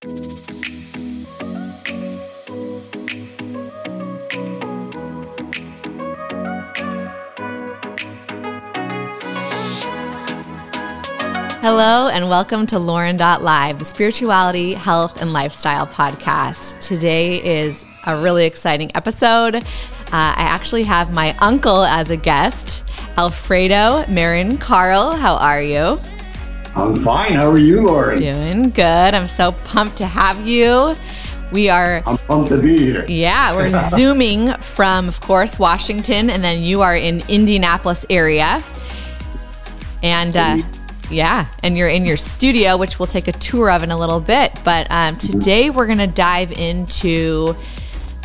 Hello and welcome to Lauren.live, the spirituality, health, and lifestyle podcast. Today is a really exciting episode. I actually have my uncle as a guest, Alfredo Marin-Carle. How are you? I'm fine. How are you, Lauren? Doing good. I'm so pumped to have you. I'm pumped to be here. Yeah, we're Zooming from, of course, Washington, and then you are in Indianapolis area. And and you're in your studio, which we'll take a tour of in a little bit. But today we're going to dive into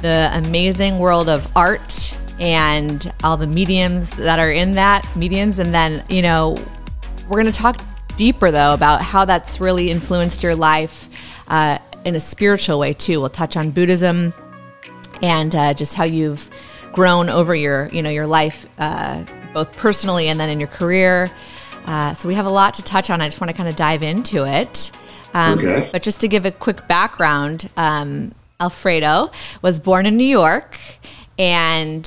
the amazing world of art and all the mediums that are in that mediums. And then, we're going to talk deeper, though, about how that's really influenced your life in a spiritual way, too. We'll touch on Buddhism and just how you've grown over your life, both personally and then in your career. So we have a lot to touch on. I just want to kind of dive into it. Okay. But just to give a quick background, Alfredo was born in New York, and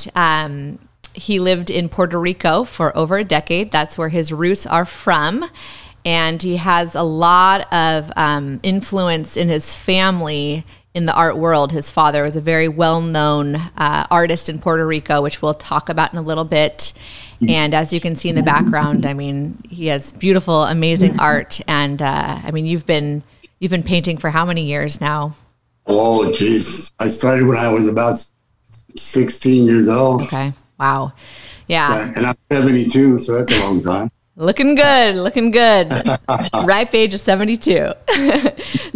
he lived in Puerto Rico for over a decade. That's where his roots are from. And he has a lot of influence in his family in the art world. His father was a very well-known artist in Puerto Rico, which we'll talk about in a little bit. And as you can see in the background, I mean, he has beautiful, amazing art. And you've been painting for how many years now? Oh, geez. I started when I was about 16 years old. Okay. Wow. Yeah. And I'm 72, so that's a long time. Looking good. Ripe age of 72.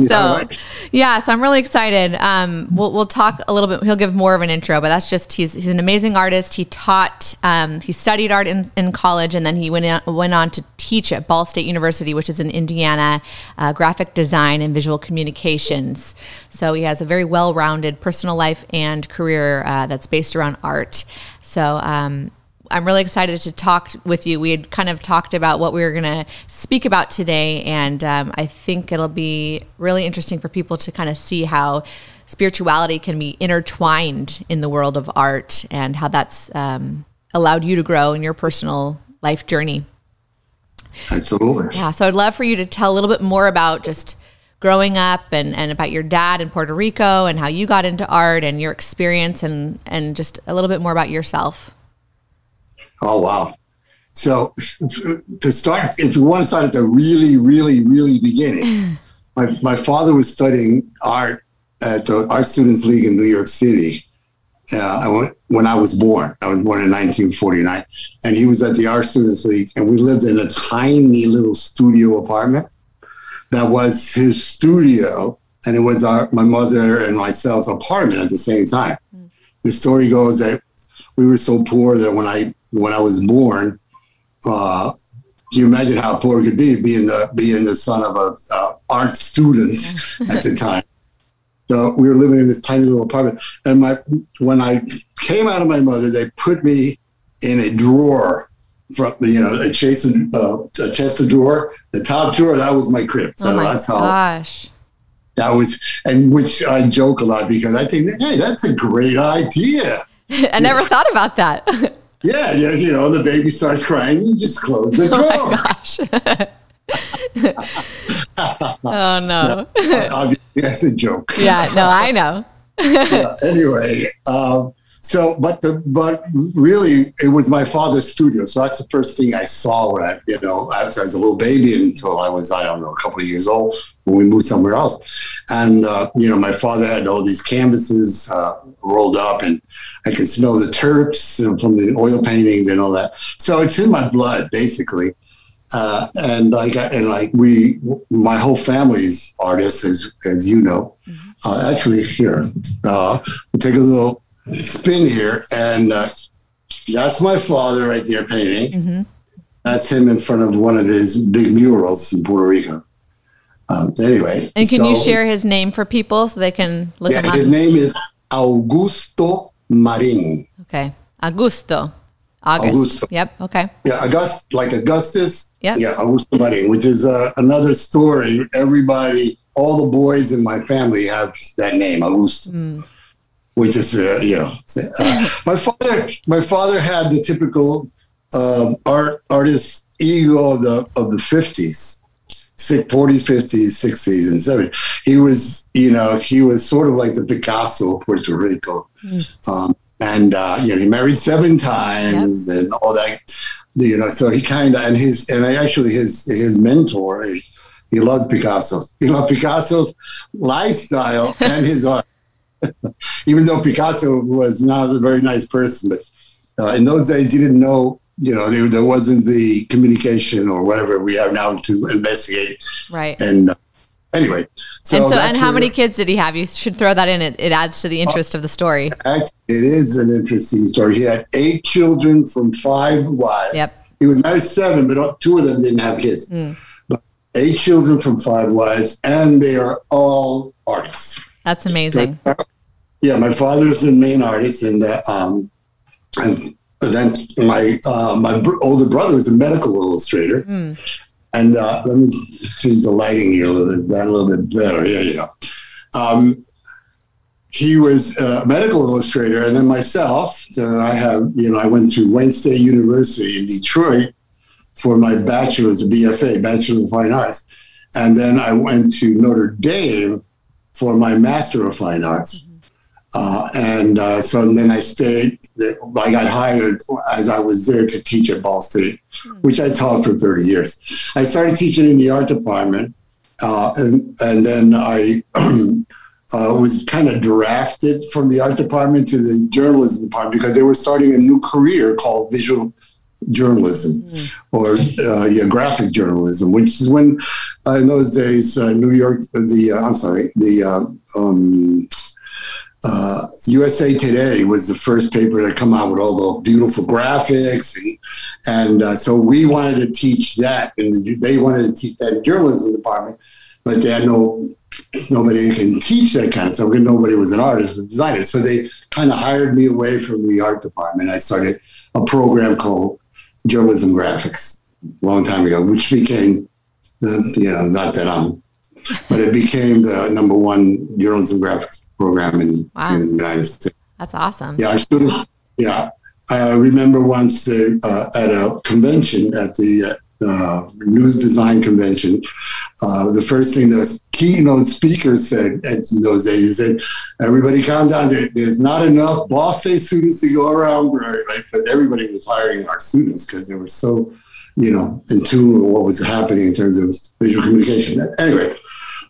So I'm really excited. We'll talk a little bit. He'll give more of an intro, but that's just, he's an amazing artist. He studied art in college, and then he went on to teach at Ball State University, which is in Indiana, graphic design and visual communications. So he has a very well-rounded personal life and career that's based around art. So, I'm really excited to talk with you. We had kind of talked about what we were going to speak about today, and I think it'll be really interesting for people to kind of see how spirituality can be intertwined in the world of art and how that's allowed you to grow in your personal life journey. Absolutely. Yeah, so I'd love for you to tell a little bit more about just growing up and about your dad in Puerto Rico and how you got into art and your experience and just a little bit more about yourself. Oh, wow. So to start, if you want to start at the really, really, really beginning, my father was studying art at the Art Students League in New York City when I was born. I was born in 1949. And he was at the Art Students League, and we lived in a tiny little studio apartment. That was his studio, and it was my mother and myself's apartment at the same time. The story goes that we were so poor that when I was born, can you imagine how poor it could be being the son of a art student at the time? So we were living in this tiny little apartment. And when I came out of my mother, they put me in a drawer from, a chest of drawer. The top drawer, that was my crib. So that's how. Gosh. That was, and which I joke a lot because I think, hey, that's a great idea. I never thought about that. Yeah, the baby starts crying, you just close the door. Oh my gosh. Oh no. Obviously, that's a joke. Yeah, no, I know. Anyway, but really, it was my father's studio. So that's the first thing I saw when I was a little baby until I was, I don't know, a couple of years old when we moved somewhere else. And, my father had all these canvases rolled up, and I could smell the terps from the oil paintings and all that. So it's in my blood, basically. My whole family's artists, as you know. Actually, here, we'll take a little spin here, and that's my father right there painting. Mm-hmm. That's him in front of one of his big murals in Puerto Rico. Anyway. And can you share his name for people so they can look him up? His name is Augusto Marin. Okay. Augusto. Augusto. Yep. Okay. Yeah. Augustus. Yep. Yeah. Augusto Marin, which is another story. Everybody all the boys in my family have that name, Augusto, which is, my father had the typical artist ego of the 50s, 40s, 50s, 60s, and 70s. He was sort of like the Picasso of Puerto Rico. He married 7 times and all that, so he kind of, his mentor, he loved Picasso. He loved Picasso's lifestyle and his art. Even though Picasso was not a very nice person, but in those days, you didn't know, there wasn't the communication or whatever we have now to investigate. Right. And anyway. And how many kids did he have? You should throw that in. It adds to the interest of the story. It is an interesting story. He had 8 children from 5 wives. Yep. He was married 7, but 2 of them didn't have kids. 8 children from 5 wives, and they are all artists. That's amazing. So, my father is the main artist, and then my older brother was a medical illustrator. And let me change the lighting here a little bit better. He was a medical illustrator, and then myself. So I went to Wayne State University in Detroit for my bachelor's, BFA, Bachelor of Fine Arts. And then I went to Notre Dame for my Master of Fine Arts. So then I stayed. I got hired as I was there to teach at Ball State, which I taught for 30 years. I started teaching in the art department, and then I was kind of drafted from the art department to the journalism department because they were starting a new career called visual journalism or graphic journalism, which is when in those days USA Today was the first paper to come out with all the beautiful graphics, and so we wanted to teach that, and they wanted to teach that in the journalism department, but they had nobody who can teach that kind of stuff because nobody was an artist or designer. So they kind of hired me away from the art department. I started a program called Journalism Graphics a long time ago, which became not that but it became the #1 journalism graphics program in the United States. That's awesome. Yeah, our students. Yeah, I remember once at a convention at the news design convention, the first thing the keynote speaker said in those days, he said, "Everybody calm down. There's not enough Ball State students to go around," right? Because everybody was hiring our students because they were so, in tune with what was happening in terms of visual communication. Anyway,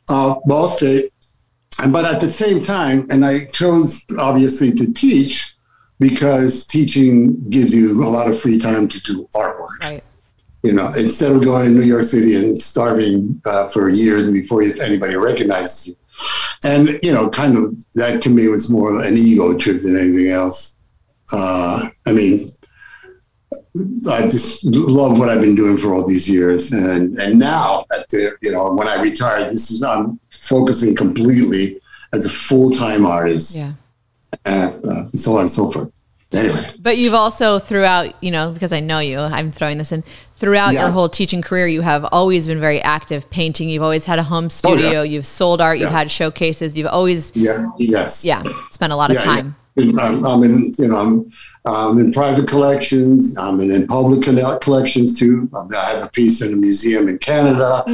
Ball State. But at the same time, and I chose obviously to teach because teaching gives you a lot of free time to do artwork. Right. Instead of going to New York City and starving for years before anybody recognizes you. And, kind of that to me was more an ego trip than anything else. I just love what I've been doing for all these years. And now, when I retired, I'm focusing completely as a full-time artist. Yeah. And so on and so forth. Anyway. But you've also throughout, because I know you, I'm throwing this in, throughout your whole teaching career, you have always been very active painting. You've always had a home studio. You've sold art. You've had showcases. You've always spent a lot of time. I'm in private collections. I'm in public collections too. I have a piece in a museum in Canada.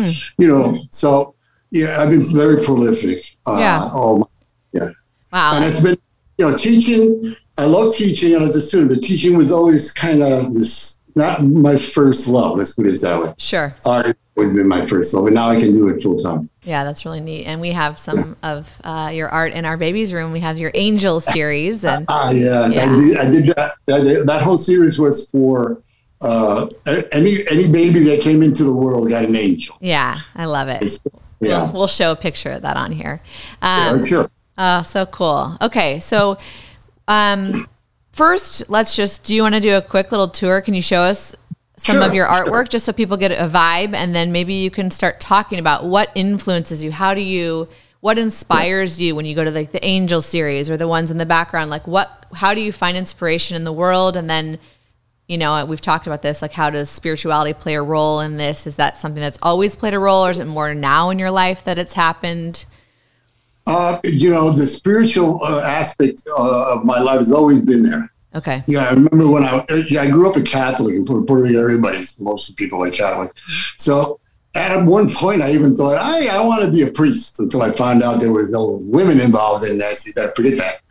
So I've been very prolific. Wow. And it's been, teaching. I love teaching, and as a student, but teaching was always kind of not my first love. Let's put it that way. Sure. Art has always been my first love, and now I can do it full time. Yeah, that's really neat. And we have some of your art in our baby's room. We have your Angel series. And I did that. That whole series was for any baby that came into the world got an angel. Yeah, I love it. We'll show a picture of that on here. Sure. So cool. Okay, so first, do you want to do a quick little tour? Can you show us some of your artwork just so people get a vibe, and then maybe you can start talking about what influences you. What inspires you when you go to the Angel series or the ones in the background? How do you find inspiration in the world? And then you know, we've talked about this, like how does spirituality play a role in this? Is that something that's always played a role, or is it more now in your life that it's happened? You know, the spiritual aspect of my life has always been there. Okay. Yeah, I remember when I grew up a Catholic, and Puerto Rico, most of the people are Catholic. So at one point, I even thought, I want to be a priest, until I found out there were no women involved in that. I forget that.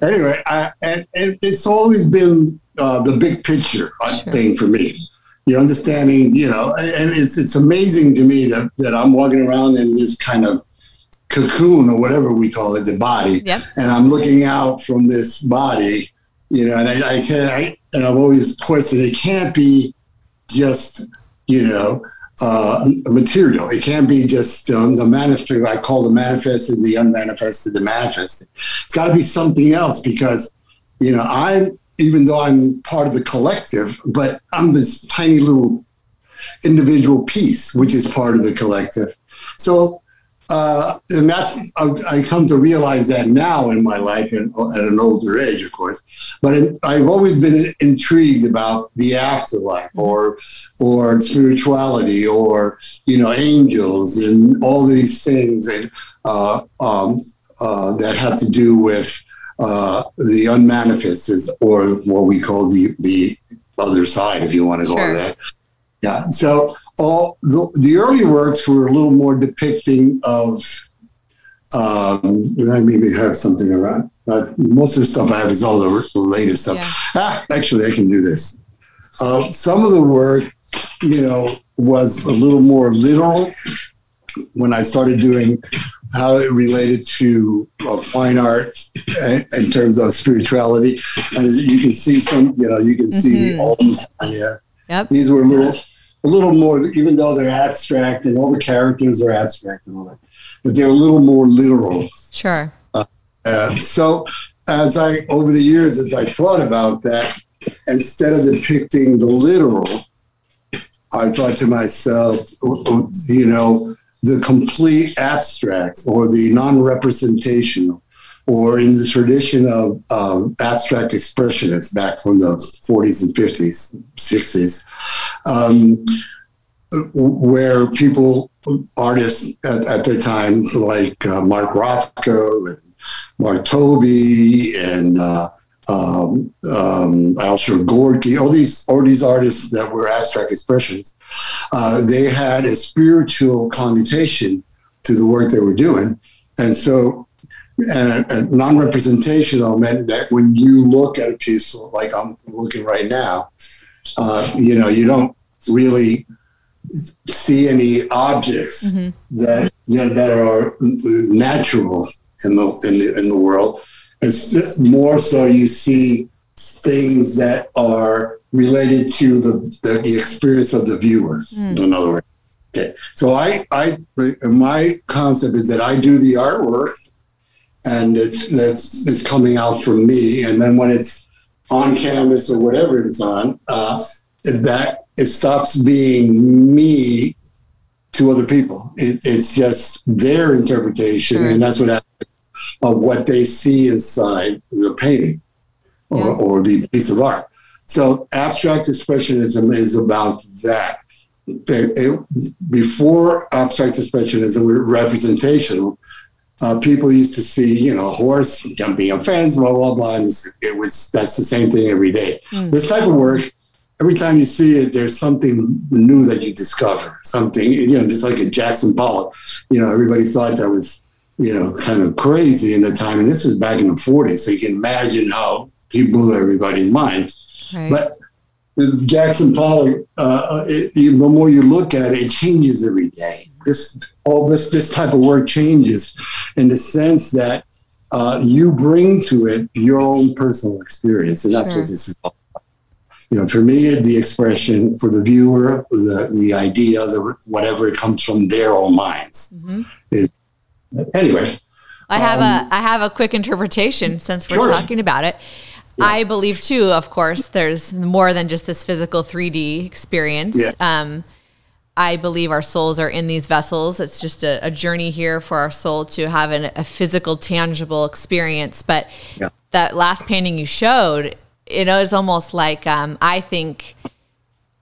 Anyway, and it's always been the big picture thing for me. You understanding, you know, and it's amazing to me that I'm walking around in this kind of cocoon or whatever we call it, the body, and I'm looking out from this body, you know, and and I've always questioned, it can't be just, you know, material. It can't be just the manifest. I call the manifested, the unmanifested, the manifested. It's got to be something else, because, you know, even though I'm part of the collective, but I'm this tiny little individual piece, which is part of the collective. So, and I come to realize that now in my life, and at an older age, of course. But I've always been intrigued about the afterlife, or spirituality, or, you know, angels, and all these things that have to do with the unmanifested, or what we call the other side, if you want to go on that. Yeah. So all the early works were a little more depicting of, I maybe have something around. Most of the stuff I have is all the latest stuff. Yeah. Actually, I can do this. Some of the work, you know, was a little more literal when I started doing how it related to fine art in terms of spirituality. And you can see see the alms on here. Yep. These were a little more, even though they're abstract and all the characters are abstract and all that, but they're a little more literal. Sure. So over the years, as I thought about that, instead of depicting the literal, I thought to myself, you know, the complete abstract, or the non-representational, or in the tradition of abstract expressionists back from the 40s and 50s, 60s, where artists at the time, like Mark Rothko and Mark Tobey and Alshir Gorky, all these artists that were abstract expressions, they had a spiritual connotation to the work they were doing. And so, and non-representational meant that when you look at a piece like I'm looking right now, you know, you don't really see any objects that are natural in the world. It's more so you see things that are related to the experience of the viewer. In other words, okay. So my concept is that I do the artwork, and it's coming out from me, and then when it's on canvas or whatever it's on, that it stops being me to other people. It's just their interpretation, and that's what happens. Of what they see inside the painting or the piece of art. So abstract expressionism is about that. Before abstract expressionism, representational, people used to see, you know, a horse jumping a fence, blah, blah, blah. And that's the same thing every day. This type of work, every time you see it, there's something new that you discover. Something, you know, just like a Jackson Pollock. You know, everybody thought that was, you know, kind of crazy in the time. And this was back in the 40s. So you can imagine how he blew everybody's mind. Right. But with Jackson Pollock, the more you look at it, it changes every day. This type of work changes in the sense that you bring to it your own personal experience. And that's what this is all about. You know, for me, the expression, for the viewer, the idea, whatever, it comes from their own minds. Anyway, I have a quick interpretation since we're talking about it. Yeah. I believe too, of course, there's more than just this physical 3D experience. Yeah. I believe our souls are in these vessels. It's just a journey here for our soul to have a physical, tangible experience. But that last painting you showed, it's almost like I think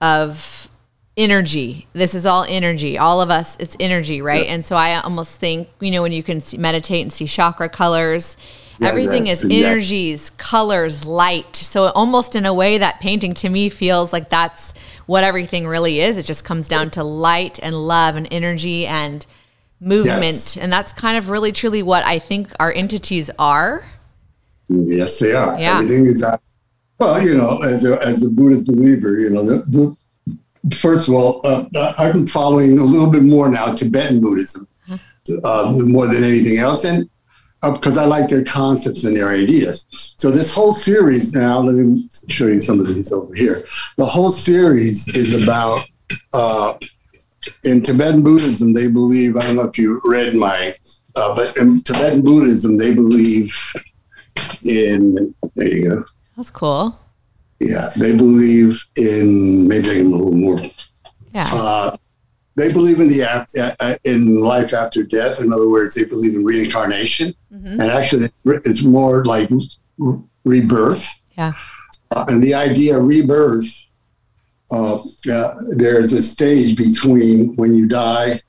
of energy. This is all energy. All of us, it's energy, right? And so I almost think, when you can meditate and see chakra colors, everything is energies, colors, light. So almost in a way, that painting to me feels like that's what everything really is. It just comes down to light and love and energy and movement. Yes. And that's kind of really truly what I think our entities are. Yes, they are. Yeah. Everything is that. Well, as a Buddhist believer, first of all, I've been following a little bit more now Tibetan Buddhism, more than anything else. And because I like their concepts and their ideas. So this whole series now, let me show you some of these over here. The whole series is about, in Tibetan Buddhism, they believe, I don't know if you read but in Tibetan Buddhism, they believe in, there you go. That's cool. Yeah, they believe in, maybe I can a little more. Yeah. They believe in life after death. In other words, they believe in reincarnation. Mm-hmm. And actually, it's more like rebirth. Yeah. And the idea of rebirth, there's a stage between when you die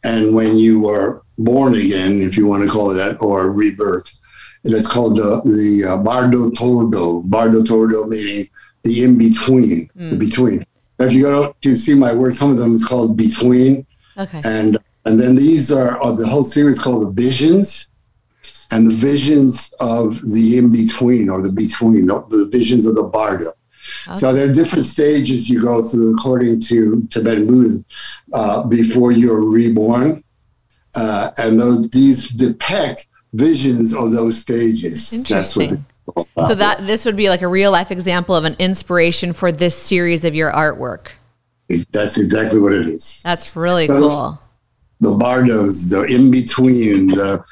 and when you are born again, if you want to call it that, or rebirth. And it's called the Bardo Tordo. Bardo Tordo meaning the in-between, the between. If you go to see my work, some of them is called Between. Okay. And then these are the whole series called the Visions, and the visions of the in-between, or the between, the visions of the Bardo. Okay. So there are different stages you go through according to Tibetan Buddhism before you're reborn. And these depict visions of those stages. Interesting. So this would be like a real life example of an inspiration for this series of your artwork. That's exactly what it is. That's really cool. The bardos, the in between, the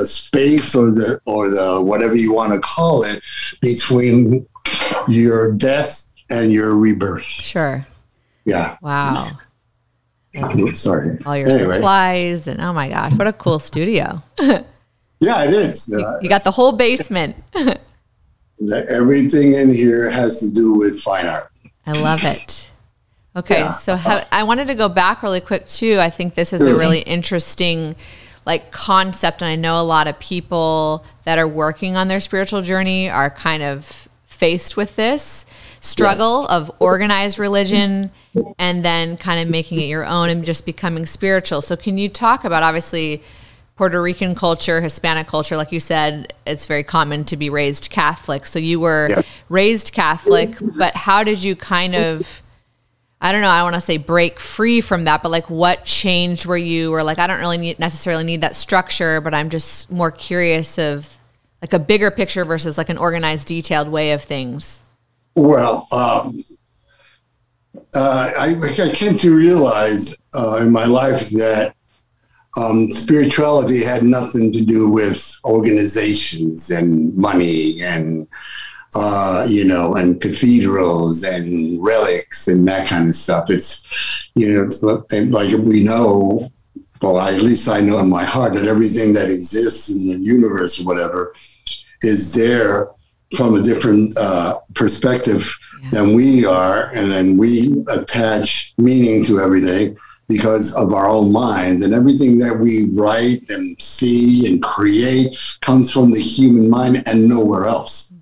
space or the whatever you want to call it between your death and your rebirth. Sure. Yeah. Wow. Oops, sorry. All your supplies and oh my gosh, what a cool studio. Yeah, it is. You got the whole basement. Everything in here has to do with fine art. I love it. Okay, yeah. So I wanted to go back really quick too. I think this is a really interesting concept, and I know a lot of people that are working on their spiritual journey are kind of faced with this struggle of organized religion and then kind of making it your own and just becoming spiritual. So can you talk about, obviously, Puerto Rican culture, Hispanic culture, like you said, it's very common to be raised Catholic. So you were raised Catholic, but how did you kind of, I don't know, I want to say break free from that, but what changed where you were I don't really necessarily need that structure, but I'm just more curious of a bigger picture versus an organized, detailed way of things? Well, I came to realize in my life that spirituality had nothing to do with organizations and money and, and cathedrals and relics and that kind of stuff. It's, and we know, well, at least I know in my heart that everything that exists in the universe or whatever is there from a different perspective than we are. And then we attach meaning to everything because of our own minds, and everything that we write and see and create comes from the human mind and nowhere else.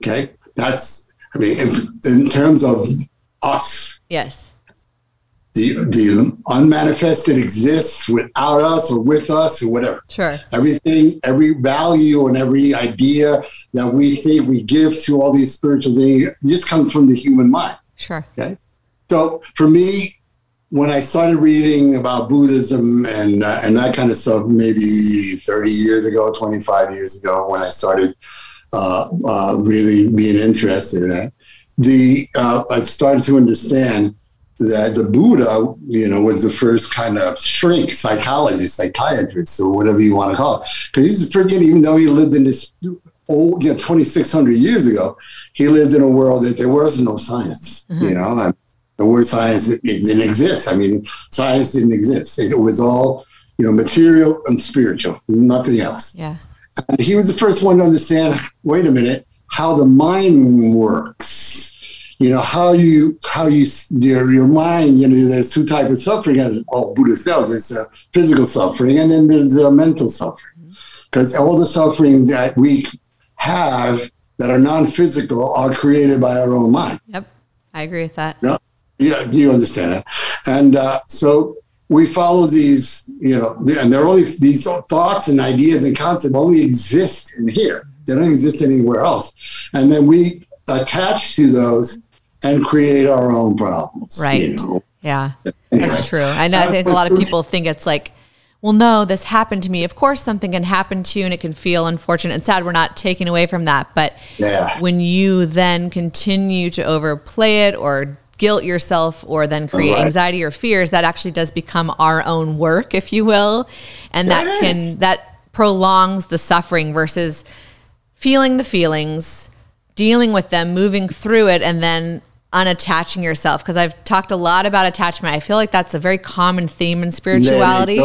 Okay. That's, in terms of us. Yes. The unmanifested exists without us or with us or whatever. Sure. Everything, every value and every idea that we think we give to all these spiritual things just comes from the human mind. Sure. Okay. So for me, when I started reading about Buddhism and that kind of stuff, maybe 30 years ago, 25 years ago, when I started really being interested in it, I've started to understand that the Buddha, was the first kind of psychiatrist, or whatever you want to call it. Because he's freaking, even though he lived in this old, 2,600 years ago, he lived in a world that there was no science, The word science, it didn't exist. Science didn't exist. It was all, material and spiritual, nothing else. Yeah. And he was the first one to understand, wait a minute, how the mind works. You know, your mind, you know, there's two types of suffering, as Buddha tells us. There's physical suffering, and then there's mental suffering. Because all the suffering that we have that are non-physical are created by our own mind. Yep, I agree with that. Yeah, you understand that. And so we follow these, you know, and they're only, these thoughts and ideas and concepts only exist in here. They don't exist anywhere else. And then we attach to those and create our own problems. Right. You know? Yeah, that's true. I know. I think a lot of people think it's like, well, no, this happened to me. Of course, something can happen to you and it can feel unfortunate and sad. We're not taking away from that. But when you then continue to overplay it or guilt yourself or then create anxiety or fears, that actually does become our own work, if you will. And that prolongs the suffering versus feeling the feelings, dealing with them, moving through it, and then unattaching yourself. Because I've talked a lot about attachment. I feel like that's a very common theme in spirituality.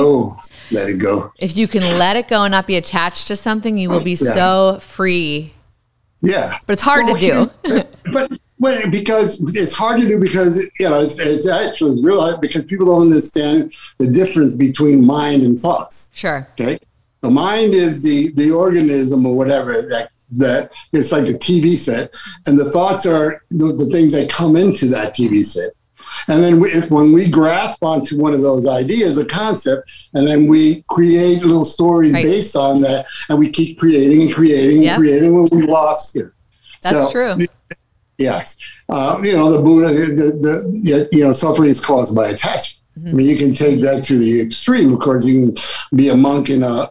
Let it go. If you can let it go and not be attached to something, you will be so free. Yeah. But it's hard to do. But because it's hard to do because, you know, it's actually real hard because people don't understand the difference between mind and thoughts. Sure. Okay. The mind is the organism or whatever that it's like a TV set, and the thoughts are the things that come into that TV set. And then when we grasp onto one of those ideas, a concept, and then we create little stories based on that, and we keep creating and creating and creating when we lost it. That's true. Yes. You know, the Buddha, you know, suffering is caused by attachment. I mean, you can take that to the extreme. Of course, you can be a monk in a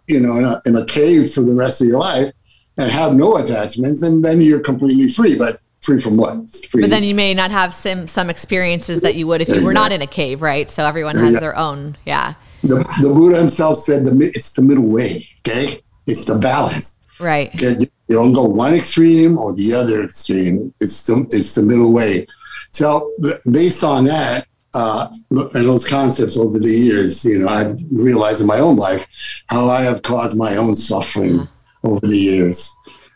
cave for the rest of your life and have no attachments, and then you're completely free. But free from what? But then you may not have some experiences that you would if you were not in a cave, right? So everyone has their own, The Buddha himself said it's the middle way, okay? It's the balance. Right. Okay? You don't go one extreme or the other extreme. It's the middle way. So based on that, and those concepts over the years, you know, I've realized in my own life how I have caused my own suffering over the years.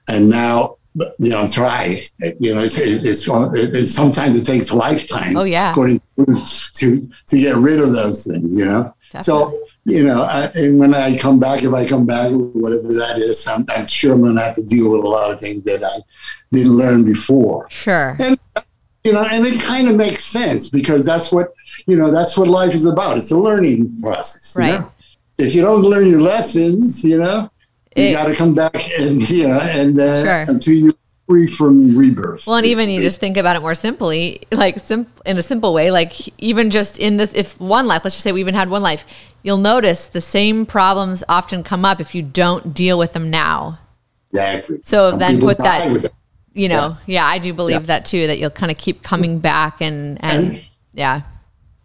And now, you know, try, you know, it's sometimes it takes lifetimes. Oh, yeah. According to get rid of those things, you know. Definitely. So, you know, and when I come back, if I come back, whatever that is, I'm sure I'm going to have to deal with a lot of things that I didn't learn before. Sure. And, you know, and it kind of makes sense because that's what life is about. It's a learning process. Right. You know? If you don't learn your lessons, you know, you got to come back and, you know, and until you're free from rebirth. Well, and even you just think about it more simply, like in a simple way, like even just in this, if one life, let's just say we even had one life, you'll notice the same problems often come up if you don't deal with them now. Exactly. So then put that, you know, I do believe that too, that you'll kind of keep coming back and And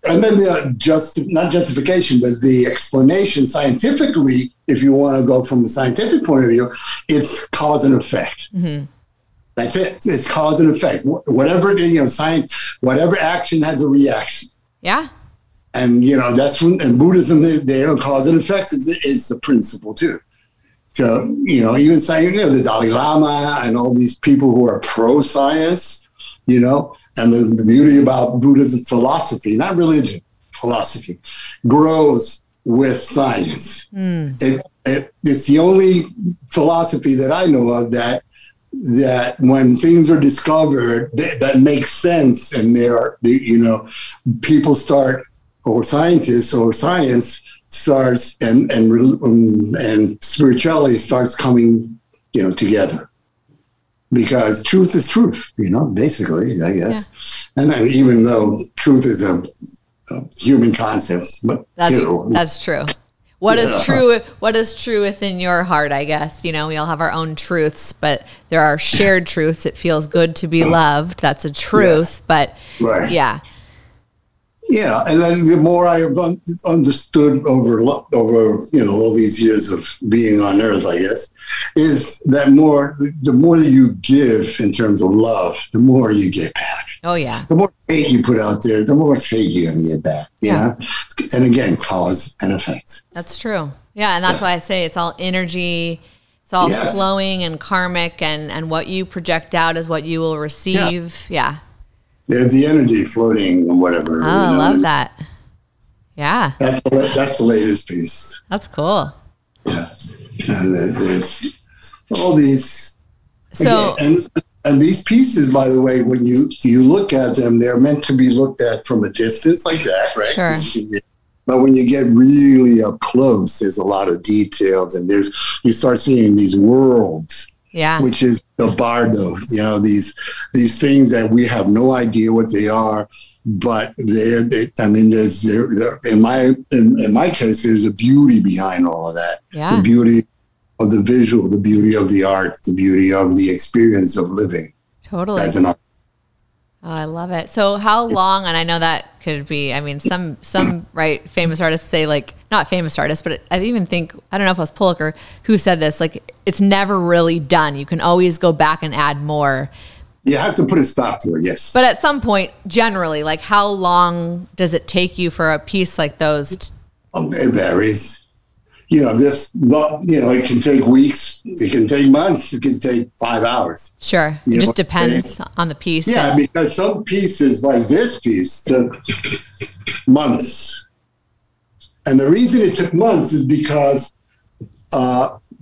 then not justification, but the explanation scientifically, if you want to go from a scientific point of view, it's cause and effect. Mm-hmm. That's it. It's cause and effect. Whatever, you know, science, whatever action has a reaction. Yeah. And, you know, that's when, in Buddhism, cause and effect is the principle too. So, you know, even saying, you know, the Dalai Lama and all these people who are pro-science, you know, and the beauty about Buddhism philosophy, not religion, philosophy, grows with science. It's the only philosophy that I know of that when things are discovered that makes sense, and you know, people start, or scientists or science starts, and spirituality starts coming, you know, together. Because truth is truth, you know, basically, I guess. Yeah. And then even though truth is a human concept, but that's true. What is true? What is true within your heart? I guess, you know, we all have our own truths, but there are shared truths. It feels good to be loved. That's a truth, but yeah. Yeah, and then the more I have understood over you know, all these years of being on Earth, I guess, is that the more that you give in terms of love, the more you get back. Oh yeah. The more hate you put out there, the more hate you're gonna get back. You know? And again, cause and effect. That's true. Yeah, and that's why I say it's all energy. It's all flowing and karmic, and what you project out is what you will receive. Yeah. There's the energy floating or whatever. Oh, I love that. Yeah. That's the latest piece. That's cool. Yeah. And there's all these. So, again, and these pieces, by the way, when you look at them, they're meant to be looked at from a distance like that, right? Sure. But when you get really up close, there's a lot of details, and you start seeing these worlds. Yeah. Which is the bardo, these things that we have no idea what they are, but in my case, there's a beauty behind all of that. Yeah. The beauty of the visual, the beauty of the art, the beauty of the experience of living. Totally. As an artist. Oh, I love it. So how long, and I know that could be, some right, famous artists say, like, not famous artists, but I even think, I don't know if it was Pulliker who said this, like, it's never really done. You can always go back and add more. You have to put a stop to it, yes. But at some point, generally, like, how long does it take you for a piece like those? It varies. It can take weeks, it can take months, it can take 5 hours. Sure. It just depends on the piece. Yeah, because some pieces, like this piece, took months. And the reason it took months is because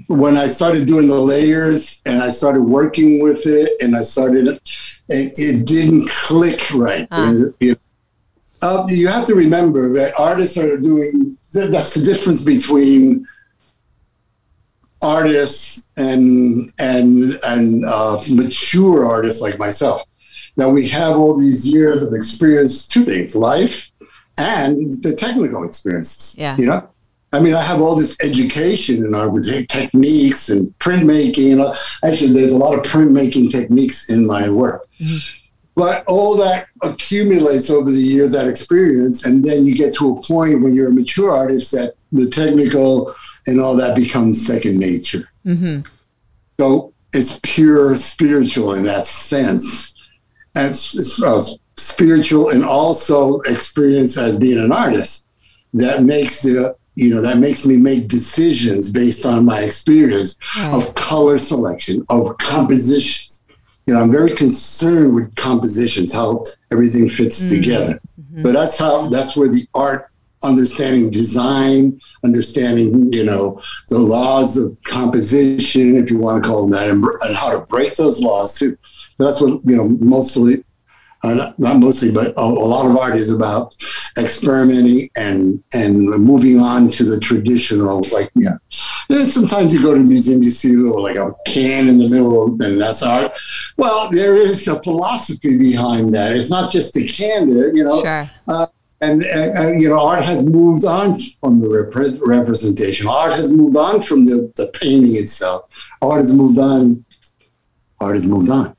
when I started doing the layers and I started working with it and it didn't click right. You have to remember that artists are doing, that's the difference between artists and mature artists like myself. Now we have all these years of experience, two things, life and the technical experiences. Yeah. I have all this education in art with techniques and printmaking. Actually, there's a lot of printmaking techniques in my work. Mm-hmm. But all that accumulates over the years, that experience, and then you get to a point when you're a mature artist that the technical and all that becomes second nature. Mm-hmm. So it's pure spiritual in that sense. And it's spiritual and also experience as being an artist that makes me make decisions based on my experience of color selection, of composition. I'm very concerned with compositions, how everything fits together. Mm-hmm. So that's where the art, understanding design, understanding, the laws of composition, if you want to call them that, and how to break those laws too. So that's what, mostly, not mostly, but a lot of art is about experimenting and moving on to the traditional, And sometimes you go to a museum, you see like a can in the middle, and that's art. Well, there is a philosophy behind that. It's not just a can there, Sure. And art has moved on from the representation. Art has moved on from the painting itself. Art has moved on.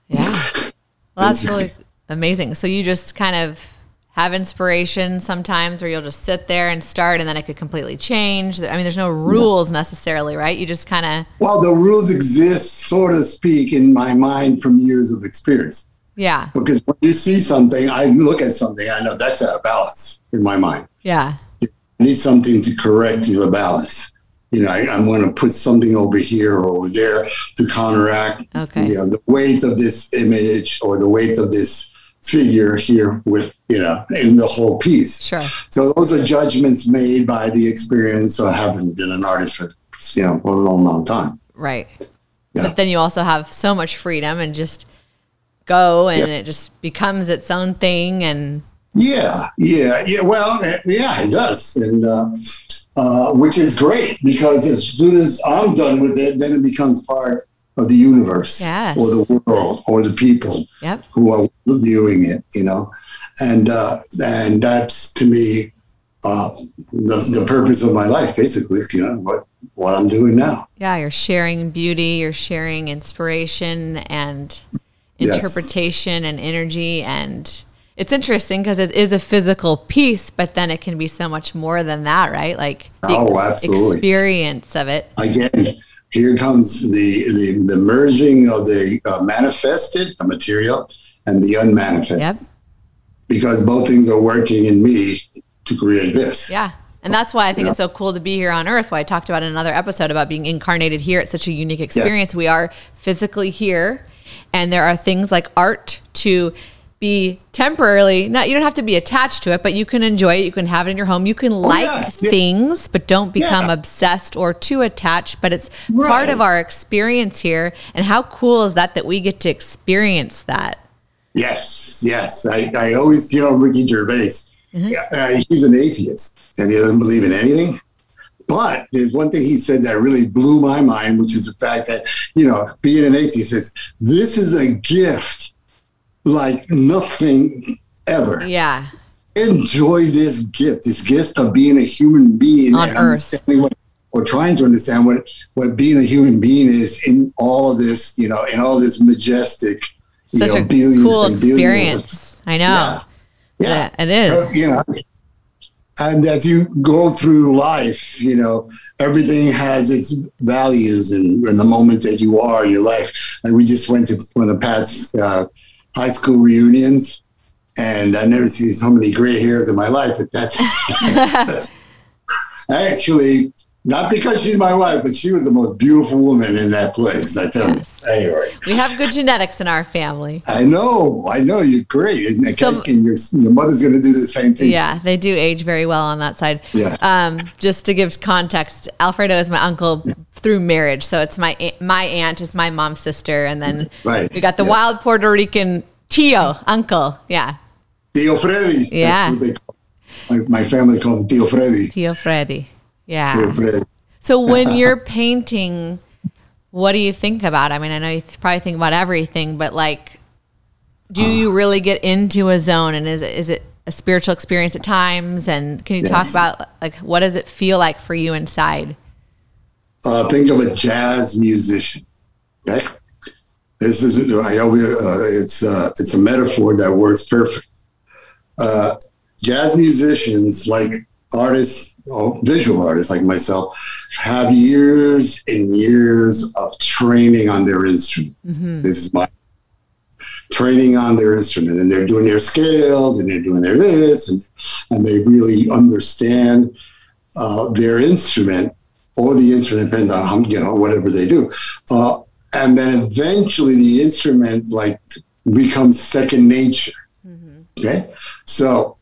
Yeah. Well, that's really amazing. So you just kind of have inspiration sometimes where you'll just sit there and start, and then it could completely change. There's no rules necessarily, right? You just kind of... Well, the rules exist, so to speak, in my mind from years of experience. Yeah. Because when you see something, I look at something, I know that's out of balance in my mind. Yeah. I need something to correct the balance. I'm going to put something over here or over there to counteract the weight of this image or the weight of this figure here with, in the whole piece. Sure. So those are judgments made by the experience. So I haven't been an artist for, a long time. Right. Yeah. But then you also have so much freedom and just go and it just becomes its own thing. And yeah. Well, it does. And, which is great because as soon as I'm done with it, then it becomes part of the universe or the world or the people who are viewing it, and that's to me the purpose of my life, basically, what I'm doing now. Yeah, you're sharing beauty, you're sharing inspiration and interpretation and energy, and it's interesting because it is a physical piece, but then it can be so much more than that, right? Like the absolutely. Experience of it. Again, here comes the merging of the manifested, the material, and the unmanifested. Yep. Because both things are working in me to create this. Yeah. And that's why I think it's so cool to be here on Earth. Why I talked about in another episode about being incarnated here. It's such a unique experience. Yeah. We are physically here, and there are things like art to be temporarily, you don't have to be attached to it, but you can enjoy it. You can have it in your home. You can things, but don't become obsessed or too attached. But it's part of our experience here. And how cool is that we get to experience that? Yes. I always, Ricky Gervais, he's an atheist and he doesn't believe in anything. But there's one thing he said that really blew my mind, which is the fact that, being an atheist is, this is a gift like nothing ever. Yeah. Enjoy this gift of being a human being on and Earth. Understanding or trying to understand what being a human being is in all of this, in all this majestic, such a cool experience. I know. Yeah, it is. So, and as you go through life, everything has its values and the moment that you are in your life. And we just went to one of Pat's high school reunions, and I've never seen so many gray hairs in my life, but that's actually not because she's my wife, but she was the most beautiful woman in that place. I tell you. Anyway, we have good genetics in our family. I know. You're great. And your mother's going to do the same thing. Yeah, they do age very well on that side. Yeah. Just to give context, Alfredo is my uncle through marriage. So it's my aunt is my mom's sister. And then we got the wild Puerto Rican Tio, uncle. Yeah. Tio Freddy. Yeah. That's what they call, my family called him Tio Freddy. Tio Freddy. Yeah. So when you're painting, what do you think about? I mean, I know you probably think about everything, but do you really get into a zone? And is it a spiritual experience at times? And can you talk about what does it feel like for you inside? Think of a jazz musician. Okay, this is it's a metaphor that works perfect. Jazz musicians, like artists, visual artists like myself, have years and years of training on their instrument. Mm-hmm. This is my training on their instrument, and they're doing their scales and they're doing their this, and they really understand their instrument, or the instrument depends on how, whatever they do. And then eventually the instrument becomes second nature. Mm-hmm. Okay. So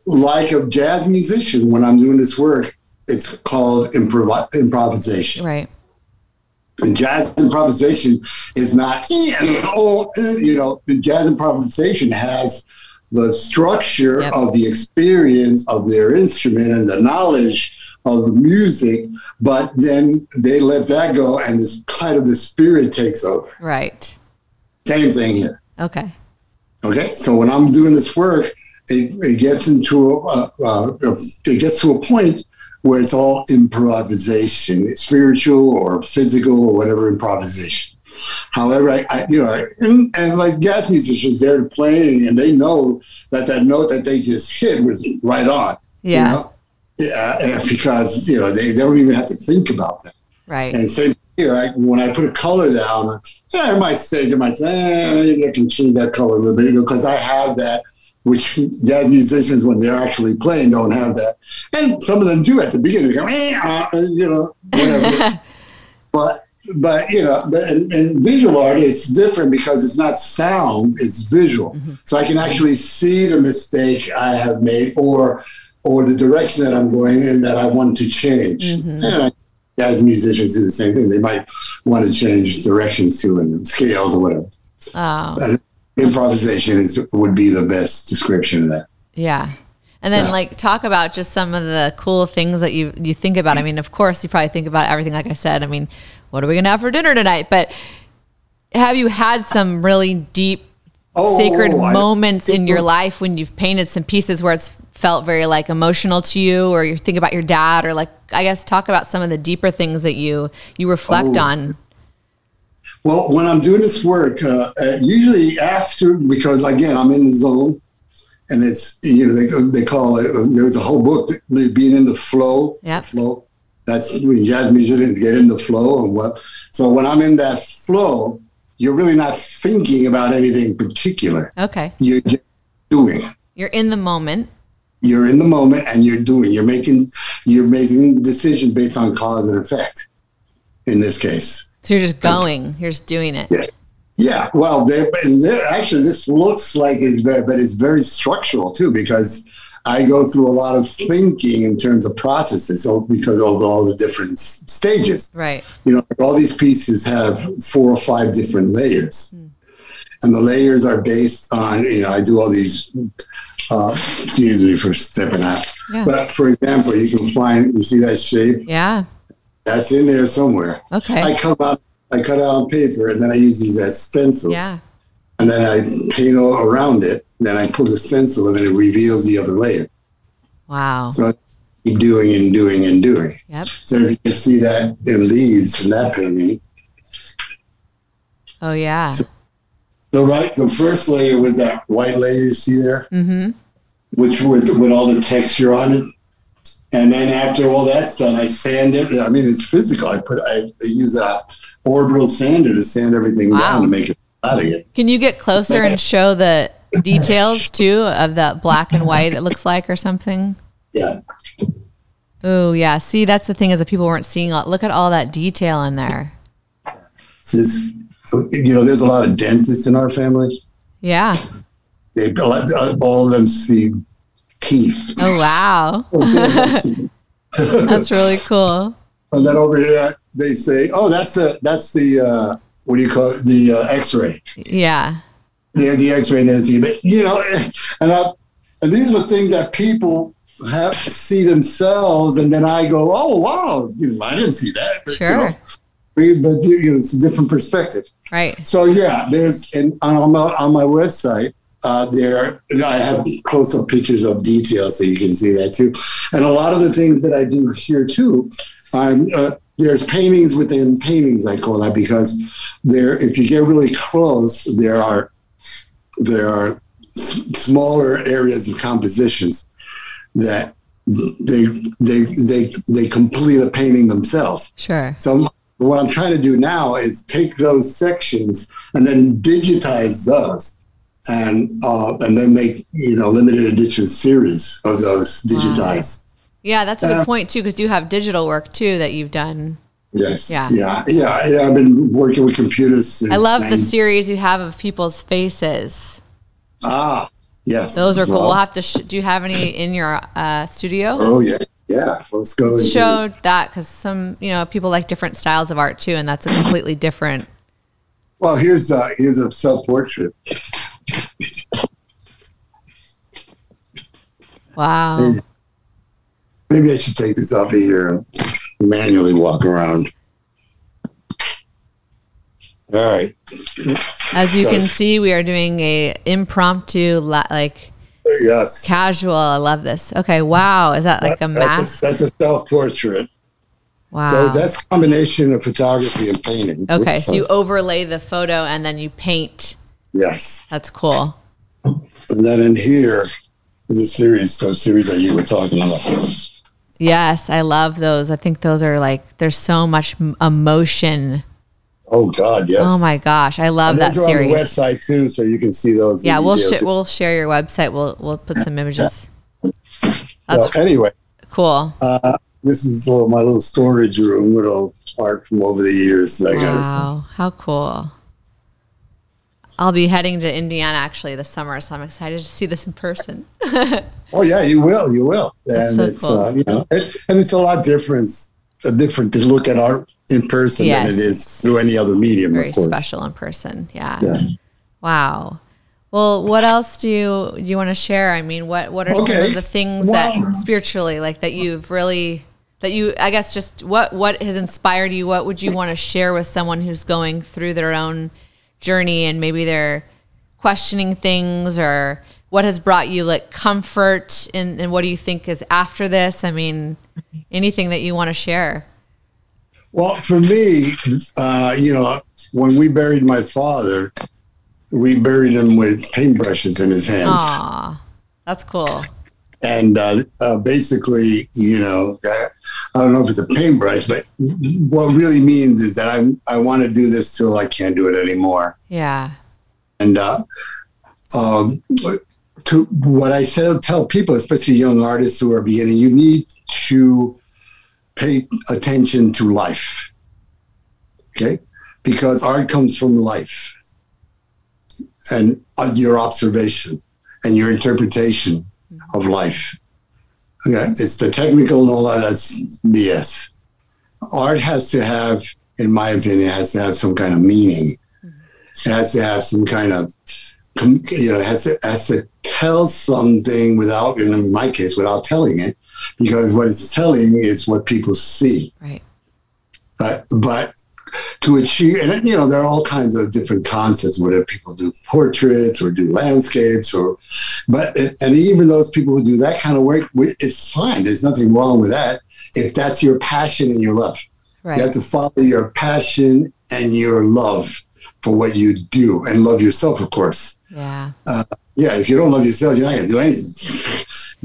like a jazz musician, when I'm doing this work, it's called improvisation. Right. And jazz improvisation is not, the jazz improvisation has the structure of the experience of their instrument and the knowledge of the music, but then they let that go and this kind of the spirit takes over. Right. Same thing here. Okay. So when I'm doing this work, it gets to a point where it's all improvisation, it's spiritual or physical or whatever improvisation. However, and like jazz musicians, they're playing and they know that note that they just hit was right on. Yeah. Because they don't even have to think about that. Right. And same here, when I put a color down, I might say to myself, maybe I can change that color a little bit because I have that, which jazz musicians, when they're actually playing, don't have that. And some of them do at the beginning, go, whatever. but visual art is different because it's not sound, it's visual. Mm-hmm. So I can actually see the mistake I have made or the direction that I'm going in that I want to change. Mm-hmm. And jazz musicians do the same thing. They might want to change directions too and scales or whatever. Oh. Improvisation would be the best description of that. Yeah. And then talk about just some of the cool things that you think about. I mean, of course, you probably think about everything. Like I said, I mean, what are we going to have for dinner tonight? But have you had some really deep, sacred moments in your life when you've painted some pieces where it's felt very emotional to you, or you think about your dad, or I guess talk about some of the deeper things that you reflect on? Well, when I'm doing this work, usually after, because again, I'm in the zone, and it's, they call it, there's a whole book, being in the flow. Yeah. Flow. That's when jazz musicians get in the flow and what. So when I'm in that flow, you're really not thinking about anything particular. Okay. You're just doing. You're in the moment. you're in the moment and you're making decisions based on cause and effect in this case. So you're just going, you're just doing it. Yeah. Yeah. Well, actually, this looks like it's very structural too, because I go through a lot of thinking in terms of processes, because of all the different stages. Right. All these pieces have 4 or 5 different layers. And the layers are based on, I do all these, excuse me for stepping out. Yeah. But for example, you see that shape? Yeah. That's in there somewhere. Okay. I cut out on paper, and then I use these as stencils. Yeah. And then I paint all around it. Then I pull the stencil, and it reveals the other layer. Wow. So I keep doing and doing and doing. Yep. So if you can see that in leaves in that painting. Oh, yeah. So the first layer was that white layer you see there, which with all the texture on it. And then after all that's done, I sand it. I mean, it's physical. I use a orbital sander to sand everything down to make it out of it. Can you get closer and show the details too of that black and white it looks like or something? Yeah. Oh, yeah. See, that's the thing is that people weren't seeing. Look at all that detail in there. There's a lot of dentists in our family. Yeah. All of them see teeth. Oh, wow. That's really cool. And then over here, they say, oh, that's the what do you call it? The X-ray. Yeah. The X-ray density. But, and these are things that people have to see themselves. And then I go, oh, wow, I didn't see that. But, sure. But it's a different perspective. Right. So, yeah, on my website, I have close-up pictures of details so you can see that too. And a lot of the things that I do here too, there's paintings within paintings, I call that, because if you get really close, there are smaller areas of compositions that they complete a painting themselves. Sure. So what I'm trying to do now is take those sections and then digitize those. And then make limited edition series of those digitized. Yeah, that's a good point too, because you have digital work too that you've done. Yes. Yeah. I've been working with computers. I love the series you have of people's faces. Ah, yes. Those are cool. We'll have to. Do you have any in your studio? Oh yeah. Let's go. Show that, because some people like different styles of art too, and that's a completely different. Well, here's a self-portrait. Wow. Maybe I should take this off of here and manually walk around. All right. As you can see, we are doing a impromptu, yes, casual. I love this. Okay. Wow. Is that like a mask? That's a self-portrait. Wow. So that's a combination of photography and painting. Okay. So you overlay the photo and then you paint. Yes. That's cool. And then in here is a series that you were talking about. Yes, I love those. I think those are there's so much emotion. Oh God, yes. Oh my gosh, I love that series. On the website too, so you can see those. Yeah, we'll share your website. We'll put some images. That's anyway. Cool. This is my little storage room with all art from over the years. Wow, how cool. I'll be heading to Indiana actually this summer, so I'm excited to see this in person. Oh yeah, you will. And that's so cool. And it's a lot different to look at art in person than it is through any other medium. Very of course. Special in person. Yeah. Wow. Well, what else do you want to share? I mean, what are some of the things that spiritually, that you've really, I guess, just what has inspired you? What would you want to share with someone who's going through their own journey and maybe they're questioning things, or what has brought you comfort and what do you think is after this? I mean, anything that you want to share. Well, for me, when we buried my father, we buried him with paintbrushes in his hands. Aw, that's cool. And basically, I don't know if it's a paintbrush, but what it really means is that I want to do this till I can't do it anymore. Yeah. And to what I tell people, especially young artists who are beginning, you need to pay attention to life. Okay? Because art comes from life and your observation and your interpretation of life. Okay? It's the technical and all that's BS. Art has to have, in my opinion, has to have some kind of meaning. It has to have some kind of, it has to tell something without, in my case, without telling it, because what it's telling is what people see. Right. But to achieve, and there are all kinds of different concepts, whether people do portraits or do landscapes, and even those people who do that kind of work, it's fine. There's nothing wrong with that if that's your passion and your love. Right. You have to follow your passion and your love for what you do, and love yourself, of course. Yeah. If you don't love yourself, you're not going to do anything.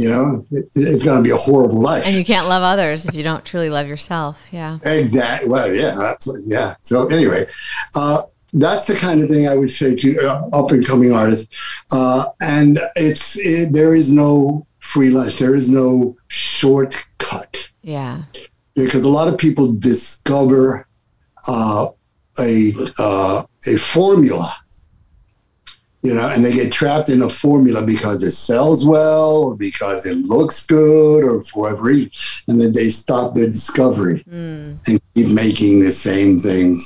It's going to be a horrible life. And you can't love others if you don't truly love yourself. Yeah. Exactly. Well, yeah, absolutely. Yeah. So anyway, that's the kind of thing I would say to up and coming artists. And there is no free lunch. There is no shortcut. Yeah. Because a lot of people discover a formula. And they get trapped in a formula because it sells well, or because it looks good, or for whatever reason. And then they stop their discovery and keep making the same thing.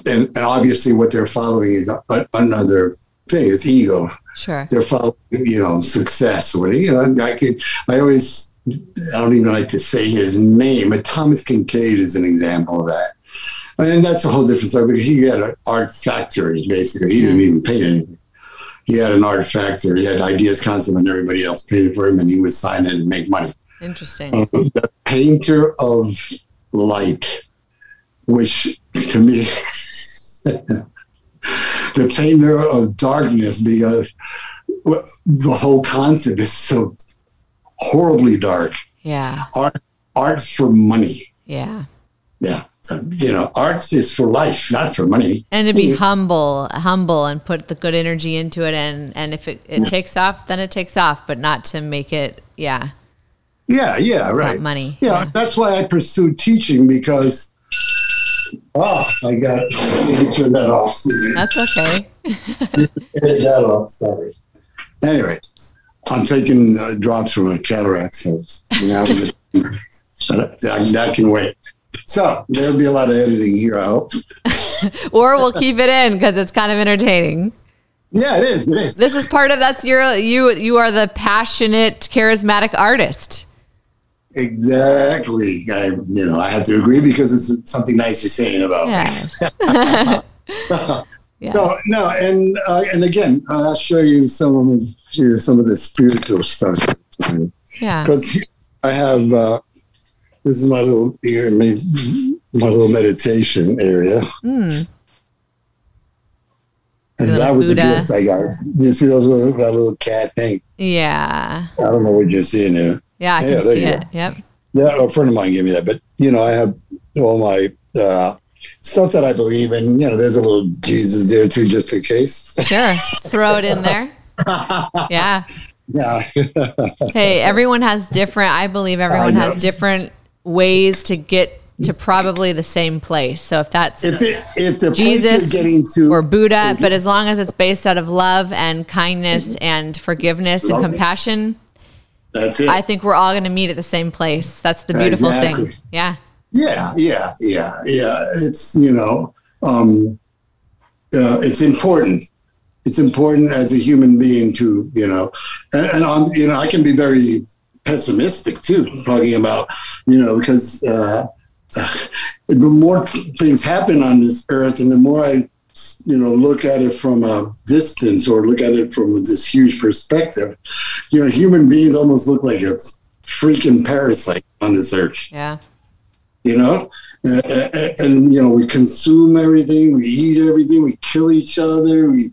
And obviously what they're following is another thing. It's ego. Sure. They're following, success. Or whatever. I don't even like to say his name, but Thomas Kincaid is an example of that. And that's a whole different story, because he had an art factory, basically. He didn't even paint anything. He had an art factory. He had ideas constantly, and everybody else painted for him, and he would sign it and make money. Interesting. The painter of light, which to me, the painter of darkness, because the whole concept is so horribly dark. Yeah. Art for money. Yeah. Yeah. Art is for life, not for money. And to be humble and put the good energy into it. And if it takes off, then it takes off, but not to make it, Yeah, right. Money. Yeah, that's why I pursued teaching, because, let me turn that off, Stevie. That's okay. Turn that off, sorry. Anyway, I'm taking drops from a cataract, so that can wait. So there'll be a lot of editing here, I hope. Or we'll keep it in because it's kind of entertaining. Yeah, it is. This is part of you are the passionate, charismatic artist. Exactly. I have to agree, because it's something nice you're saying about me. Yeah. No, and again, I'll show you some of the spiritual stuff. Yeah. Because I have. This is my little meditation area. And that was Buddha. a gift I got. You see that little cat thing? Yeah. I don't know what you're seeing there. Yeah, I can see it. Yep. Yeah, a friend of mine gave me that. But, I have all my stuff that I believe in. There's a little Jesus there too, just in case. Sure. Throw it in there. Yeah. Yeah. Hey, everyone has different ways to get to probably the same place. So if that's if the Jesus place you're getting to, or Buddha, but as long as it's based out of love and kindness and forgiveness and compassion, that's it. I think we're all going to meet at the same place. That's the beautiful thing. Yeah. Yeah. It's, it's important. It's important as a human being to, and I can be very pessimistic too, talking about, because the more things happen on this earth, and the more I, look at it from a distance, or look at it from this huge perspective, human beings almost look like a freaking parasite on this earth. Yeah. And we consume everything, we eat everything, we kill each other, we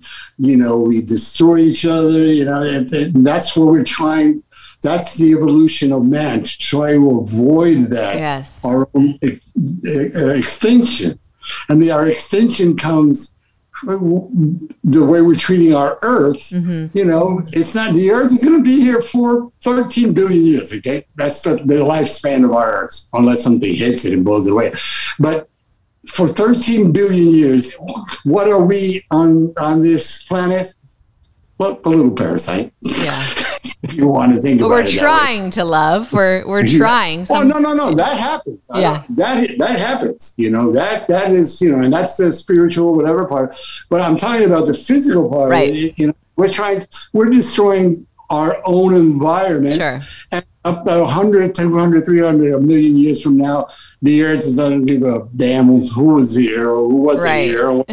destroy each other, and that's what we're trying. That's the evolution of man, to try to avoid that. Yes. Our own extinction. And our extinction comes the way we're treating our Earth, you know, it's not, the Earth is going to be here for 13 billion years, okay? That's the lifespan of our Earth, unless something hits it and blows it away. But for 13 billion years, what are we on this planet? Well, a little parasite. Yeah. If you want to think about it. We're trying to love. We're trying. Oh, no. That happens. Yeah. That happens. You know, that is, you know, and that's the spiritual, whatever part. But I'm talking about the physical part. Right. You know, we're destroying our own environment. Sure. And up to 100, 200, 300, a million years from now, the Earth is not going to give a damn who was here or who wasn't here.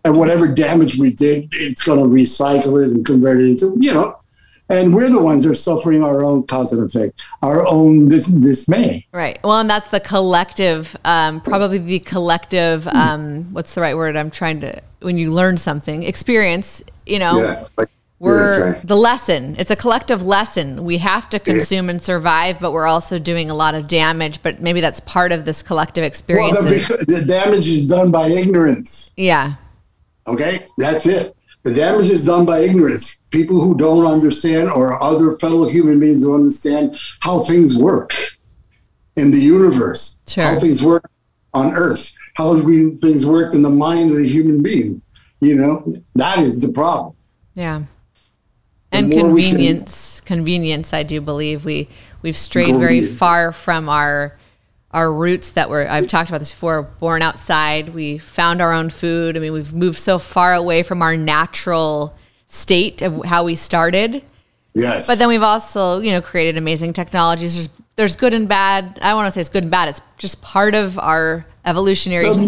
And whatever damage we did, it's going to recycle it and convert it into, you know, and we're the ones who are suffering our own cause and effect, our own dismay. Right. Well, and that's the collective, probably the collective, what's the right word I'm trying to, when you learn something, experience, you know, we're the lesson. It's a collective lesson. We have to consume and survive, but we're also doing a lot of damage, but maybe that's part of this collective experience. Well, the damage is done by ignorance. Yeah. Okay, that's it. The damage is done by ignorance. People who don't understand, or other fellow human beings who understand how things work in the universe, how things work on Earth, how things work in the mind of a human being. You know, that is the problem. Yeah. And convenience, I do believe we've strayed very far from our roots that I've talked about this before, born outside. We found our own food. I mean, we've moved so far away from our natural state of how we started. Yes. But then we've also, you know, created amazing technologies. There's good and bad. I don't want to say it's good and bad. It's just part of our evolutionary. The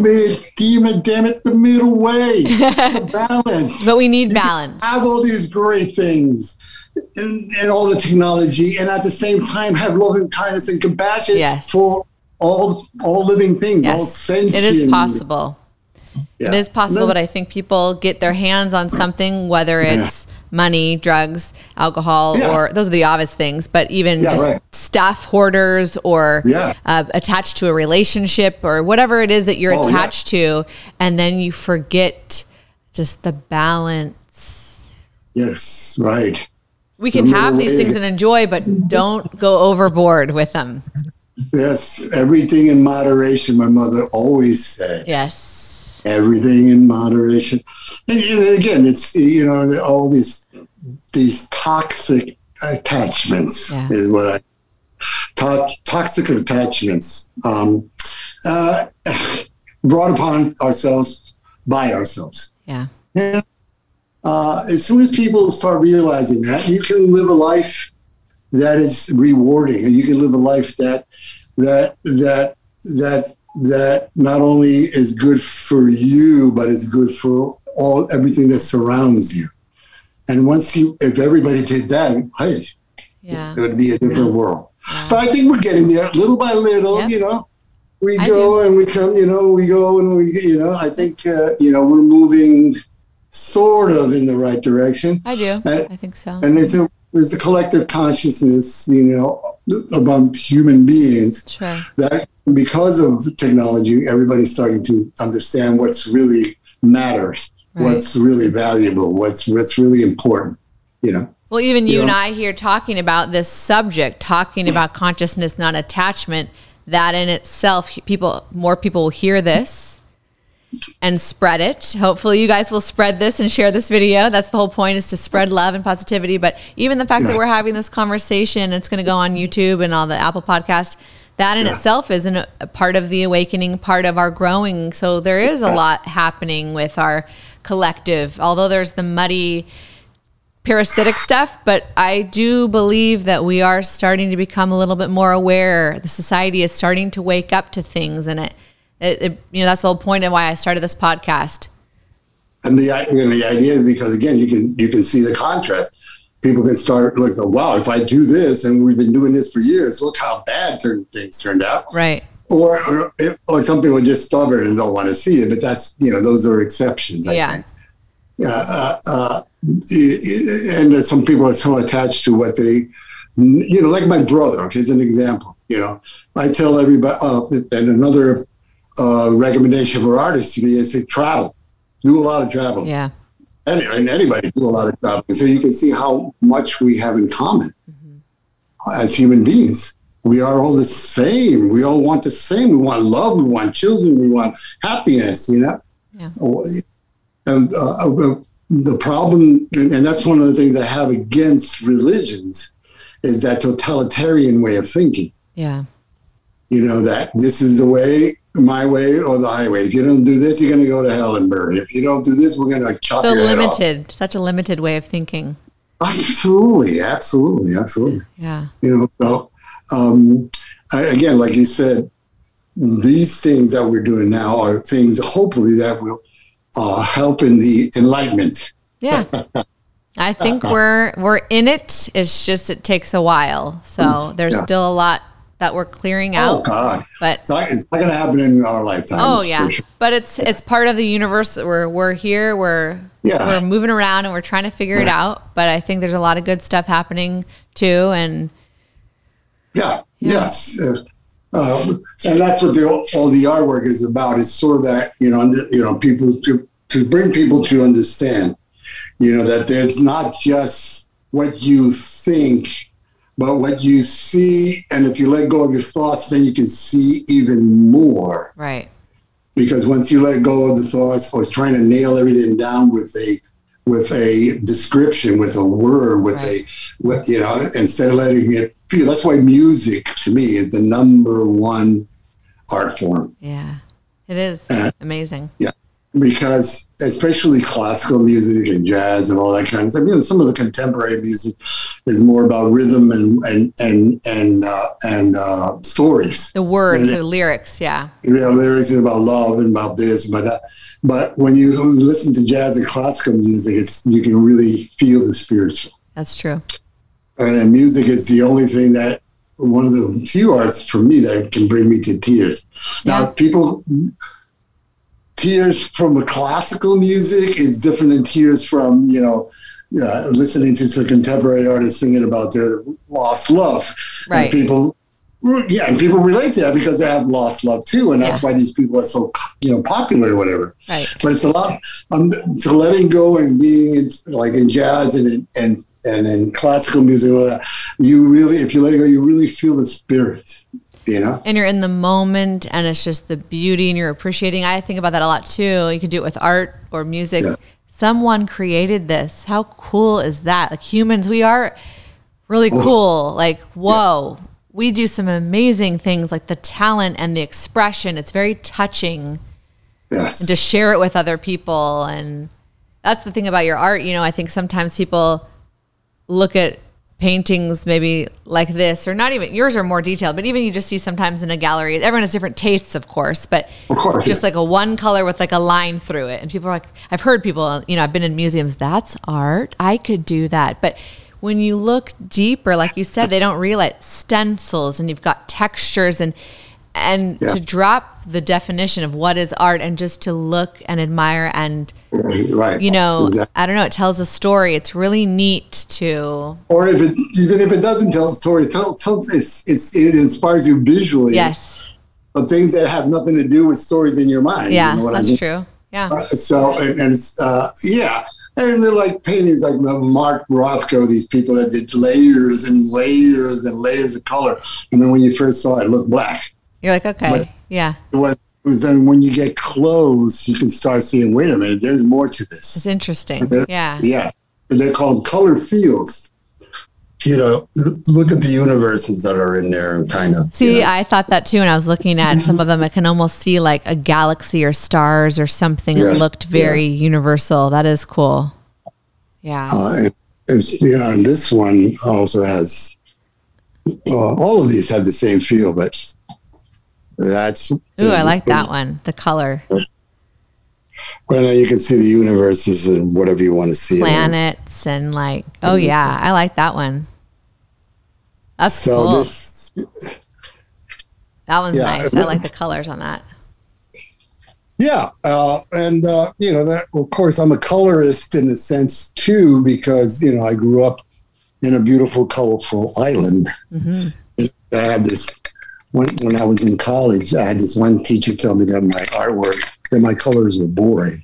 middle way, the balance. But we need balance. Have all these great things and all the technology, and at the same time have love and kindness and compassion for all living things, all sentient. It is possible. Yeah. It is possible, but I think people get their hands on something, whether it's money, drugs, alcohol, or those are the obvious things, but even stuff, hoarders, or attached to a relationship or whatever it is that you're attached to, and then you forget just the balance. Yes, right. We can have these things and enjoy, but don't go overboard with them. Yes, everything in moderation, my mother always said. Yes. Everything in moderation. And again, it's, you know, all these toxic attachments is what toxic attachments brought upon ourselves by ourselves. Yeah. As soon as people start realizing that, you can live a life that is rewarding, and you can live a life that not only is good for you, but is good for everything that surrounds you. And if everybody did that, hey, it would be a different world. Yeah. But I think we're getting there little by little. You know, we go and we come. You know, we go and we. You know, I think you know, we're moving sort of in the right direction. I do. I think so. And there's a collective consciousness, you know, among human beings that because of technology, everybody's starting to understand what's really matters, what's really valuable, what's really important, you know. Well, even you and I here talking about this subject, talking about consciousness, not attachment, that in itself, more people will hear this and spread it. Hopefully you guys will spread this and share this video. That's the whole point, is to spread love and positivity. But even the fact that we're having this conversation, it's going to go on YouTube and all the Apple podcast, that in itself is a part of the awakening, part of our growing. So there is a lot happening with our collective, although there's the muddy parasitic stuff, but I do believe that we are starting to become a little bit more aware. The society is starting to wake up to things, and it you know, that's the whole point of why I started this podcast. And the idea is because, again, you can see the contrast. People can start looking, wow, if I do this, and we've been doing this for years, look how bad things turned out. Right. Or some people are just stubborn and don't want to see it, but that's, you know, those are exceptions, I think. And some people are so attached to what they, you know, like my brother, okay, as an example, you know, I tell everybody, and another recommendation for artists to me is to travel. do a lot of traveling. Yeah. And anybody do a lot of traveling. So you can see how much we have in common as human beings. We are all the same. We all want the same. We want love. We want children. We want happiness, you know? Yeah. And the problem, and that's one of the things I have against religions, is that totalitarian way of thinking. Yeah. You know, that this is the way, my way or the highway. If you don't do this, you're going to go to hell and burn. If you don't do this, we're going to chop your head off. Such a limited way of thinking. Absolutely. Yeah. You know, so again, like you said, these things that we're doing now are things, hopefully, that will help in the enlightenment. Yeah. I think we're in it. It's just, it takes a while. So there's still a lot that we're clearing out. Oh God! But it's not going to happen in our lifetime. Oh yeah, sure. But it's part of the universe. We're here. We're moving around and we're trying to figure it out. But I think there's a lot of good stuff happening too. And yes, and that's what all the artwork is about. It's sort of that people to bring people to understand, that there's not just what you think, but what you see, and if you let go of your thoughts, then you can see even more. Right. Because once you let go of the thoughts, or trying to nail everything down with a description, with a word, instead of letting it feel. That's why music, to me, is the number one art form. Yeah, it is amazing. Yeah. Because especially classical music and jazz and all that kind of stuff, some of the contemporary music is more about rhythm and stories. The words, the lyrics, yeah. Lyrics and about love and about this, but when you listen to jazz and classical music, you can really feel the spiritual. That's true. And music is the only thing that, one of the few arts for me that can bring me to tears. Yeah. Now, tears from a classical music is different than tears from, listening to some contemporary artists singing about their lost love. Right. And people relate to that because they have lost love too. And that's why these people are so, popular or whatever. Right. But it's a lot to letting go and being in jazz and in classical music. If you let go, you really feel the spirit. And you're in the moment, and it's just the beauty, and you're appreciating. I think about that a lot too. You could do it with art or music. Yeah. Someone created this. How cool is that? Like, humans, we are really cool. Like, whoa, we do some amazing things, like the talent and the expression. It's very touching. Yes. And to share it with other people. And that's the thing about your art. I think sometimes people look at paintings maybe like this, or not even, yours are more detailed, but even you just see sometimes in a gallery, everyone has different tastes, of course, but just like a one color with like a line through it. And people are like, I've heard people, I've been in museums, that's art, I could do that. But when you look deeper, like you said, they don't realize stencils, and you've got textures and to drop the definition of what is art and just to look and admire and, exactly. I don't know, it tells a story. It's really neat to... Or even if it doesn't tell a story, it inspires you visually. Yes. Of things that have nothing to do with stories in your mind. Yeah, that's true. Yeah. And they're like paintings like Mark Rothko, these people that did layers and layers and layers of color. And then when you first saw it, it looked black. You're like, okay, yeah. Then when you get close, you can start seeing, wait a minute, there's more to this. It's interesting. Yeah. Yeah. And they're called color fields. Look at the universes that are in there and kind of. See, I thought that too. And I was looking at some of them, I can almost see like a galaxy or stars or something. It looked very universal. That is cool. Yeah. And this one also has, all of these have the same feel, but that's... Ooh, I like that one. The color. Well, now you can see the universes and whatever you want to see. Planets and like, oh yeah, I like that one. That's cool. That one's nice. I like the colors on that. Yeah. That, of course, I'm a colorist in a sense too, because, I grew up in a beautiful, colorful island. Mm-hmm. I had this, when I was in college, I had this one teacher tell me that my colors were boring.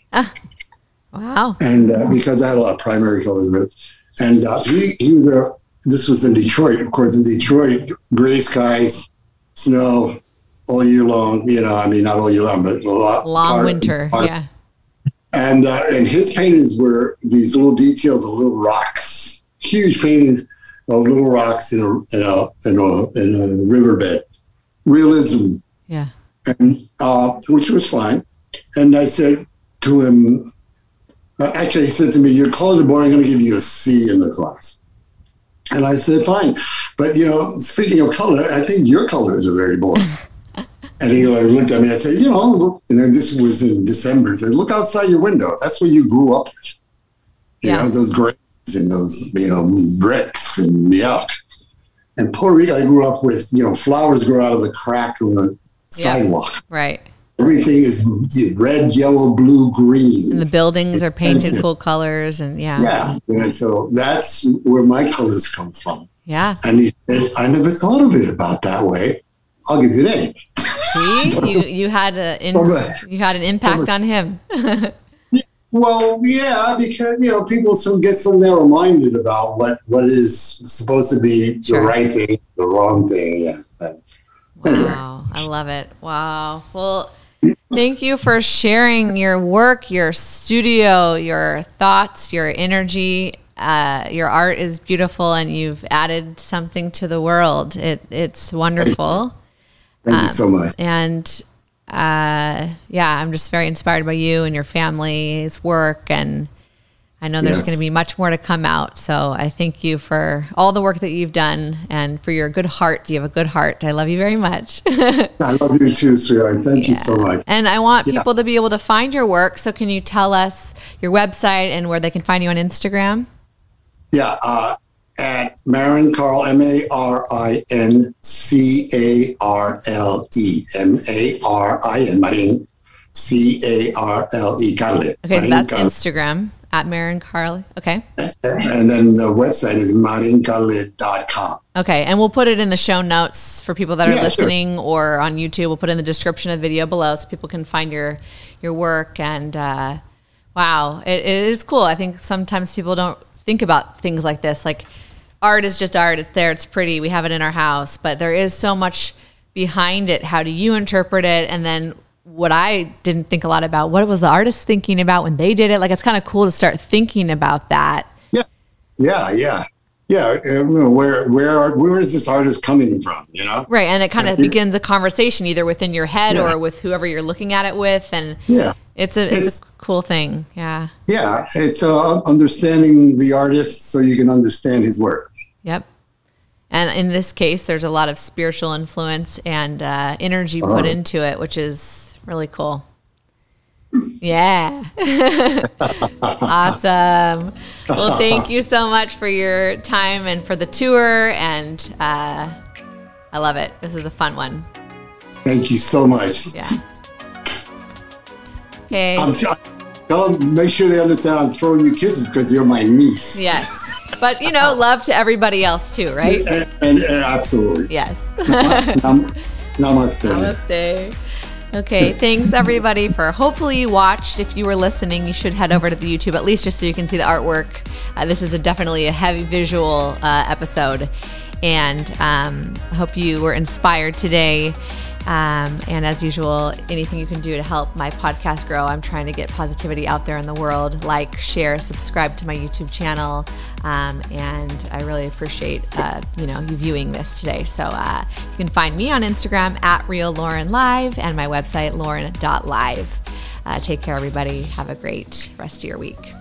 Wow. And because I had a lot of primary colors with, and he was there. This was in Detroit, of course. In Detroit, gray skies, snow all year long. You know, I mean, not all year long, but a lot. Long winter, yeah. And his paintings were these little details of little rocks, huge paintings of little rocks in a riverbed. Realism, yeah, and which was fine. And I said to him, actually, he said to me, "Your colors are boring. I'm going to give you a C in the class." And I said, "Fine, but you know, speaking of color, I think your colors are very boring." And he looked at me. I said, "You know, look," and then this was in December. He said, "Look outside your window. That's what you grew up with. You know, those grays and those, you know, bricks and yuck." And Puerto Rico, I grew up with, you know, flowers grow out of the crack of the sidewalk. Right. Everything is red, yellow, blue, green. And the buildings are painted cool colors, and Yeah, and so that's where my colors come from. Yeah. And he said, "I never thought of it about that way. I'll give you an A." See, you had an impact on him. Well, yeah, because, you know, people get so narrow-minded about what is supposed to be the right thing, the wrong thing. Yeah. But anyway. Wow, I love it. Wow. Well, thank you for sharing your work, your studio, your thoughts, your energy. Your art is beautiful, and you've added something to the world. It's wonderful. Thank you so much. And I'm just very inspired by you and your family's work, and I know there's going to be much more to come out. So I thank you for all the work that you've done and for your good heart. You have a good heart. I love you very much. I love you too, sweetheart. Thank you so much. And I want people to be able to find your work. So can you tell us your website and where they can find you on Instagram? Yeah, at Marin-Carle, MARINCARLE, MARIN, Marin, CARLE, Carle. Okay, so that's Instagram, at Marin-Carle. Okay. And then the website is marincarle.com. Okay, and we'll put it in the show notes for people that are listening or on YouTube. We'll put it in the description of the video below so people can find your work. And wow, it is cool. I think sometimes people don't think about things like this. Like, art is just art. It's there. It's pretty. We have it in our house. But there is so much behind it. How do you interpret it? And then what I didn't think a lot about, what was the artist thinking about when they did it? Like, it's kind of cool to start thinking about that. Yeah. Where is this artist coming from? You know, right? And it kind of begins a conversation either within your head or with whoever you're looking at it with, and it's a cool thing. Yeah, it's understanding the artist so you can understand his work. Yep. And in this case, there's a lot of spiritual influence and energy put into it, which is really cool. Yeah. Awesome. Well, thank you so much for your time and for the tour. And I love it. This is a fun one. Thank you so much. Yeah. Okay. Make sure they understand I'm throwing you kisses because you're my niece. Yes. But, you know, love to everybody else too, right? And absolutely. Yes. Namaste. Namaste. Okay, thanks everybody for, hopefully you watched. If you were listening, you should head over to the YouTube at least just so you can see the artwork. This is definitely a heavy visual episode, and I hope you were inspired today. And as usual, anything you can do to help my podcast grow. I'm trying to get positivity out there in the world. Like, share, subscribe to my YouTube channel. And I really appreciate, you viewing this today. So you can find me on Instagram at RealLaurenLive and my website, lauren.live. Take care, everybody. Have a great rest of your week.